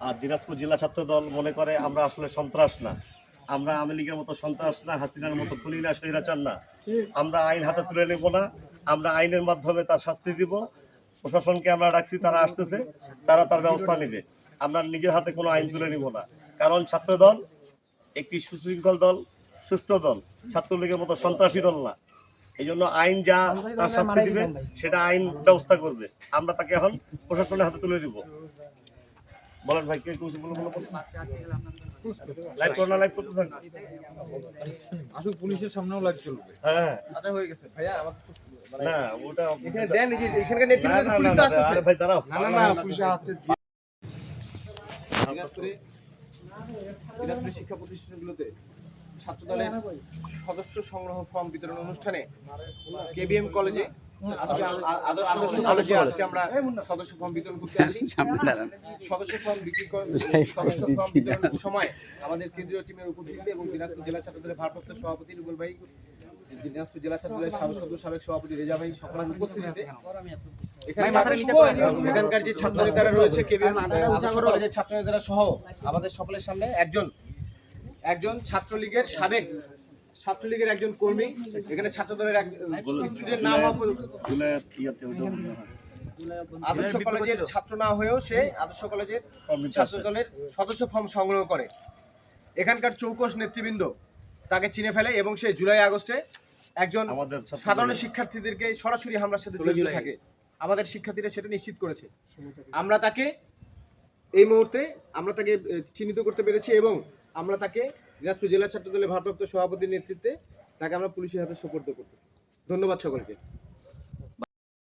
আর দিনাজপুর জেলা ছাত্র দল মনে করে আমরা আসলে সন্ত্রাস না, আমরা আওয়ামী লীগের মতো সন্ত্রাস না, হাসিনার মতো খুনি না, স্বৈরাচার না। আমরা আইন হাতে তুলে নেব না, আমরা আইনের মাধ্যমে তার শাস্তি দিব। প্রশাসনকে আমরা ডাকছি, তারা আসতেছে, তারা তার ব্যবস্থা নেবে। আমরা নিজের হাতে কোনো আইন তুলে নিব না, কারণ ছাত্র দল একটি সুশৃঙ্খল দল, সুষ্ঠু দল, ছাত্রলীগের মতো সন্ত্রাসী দল না। এই জন্য আইন যা তার শাস্তি দিবে সেটা আইন ব্যবস্থা করবে। আমরা তাকে এখন প্রশাসনের হাতে তুলে দিব। বলেন ভাই, কে কিছু বলো? লাইভ করো না, লাইভ করতে থাক। আসলে পুলিশের সামনেও লাইভ চলবে। হ্যাঁ আচ্ছা, হয়ে গেছে ভাইয়া। আমার না, ওটা এখানে দেন, এই যে এখানকার নেতৃত্ব পুলিশ তো আসছে। আরে ভাই দাঁড়াও। না পুলিশের হাতে দিনাজপুরের শিক্ষা প্রতিষ্ঠানগুলোতে ছাত্র দলের সদস্য সংগ্রহ ফর্ম বিতরণ অনুষ্ঠানে কেবিএম কলেজে আদর্শ কলেজে আজকে আমরা সদস্য ফর্ম বিতরণ করতে আসি। সদস্য ফর্ম বিতরণের সময় আমাদের কেন্দ্রীয় টিমের উপস্থিতিতে এবং দিনাজপুর জেলা ছাত্র দলের ভারপ্রাপ্ত সভাপতি রুবেল ভাই, দিনাজপুর জেলা ছাত্র দলের সাবেক সভাপতি রেজা ভাই সকলের উপস্থিতিতে এখানকার যে ছাত্র নেতারা রয়েছে, কেবিএম কলেজের ছাত্র নেতারা সহ আমাদের সকলের সামনে একজন ছাত্রলীগের ছাত্রলীগের একজন কর্মী, এখানে ছাত্র দলের স্টুডেন্ট না হওয়া আদর্শ কলেজের ছাত্র না হয়েও সে আদর্শ কলেজের ছাত্র দলের সদস্য ফর্ম সংগ্রহ করে। এখানকার চৌকস নেতৃবৃন্দ তাকে চিনে ফেলে এবং সে জুলাই আগস্টে একজন সাধারণ শিক্ষার্থীদেরকে সরাসরি হামলার সাথে জড়িত থাকে। আমাদের শিক্ষার্থীরা সেটা নিশ্চিত করেছে। আমরা তাকে এই মুহূর্তে চিহ্নিত করতে পেরেছি এবং আমরা তাকে দিনাজপুর জেলা ছাত্র দলের ভারপ্রাপ্ত সভাপতির নেতৃত্বে তাকে আমরা পুলিশের হাতে সোপর্দ করতেছি। ধন্যবাদ সকলকে।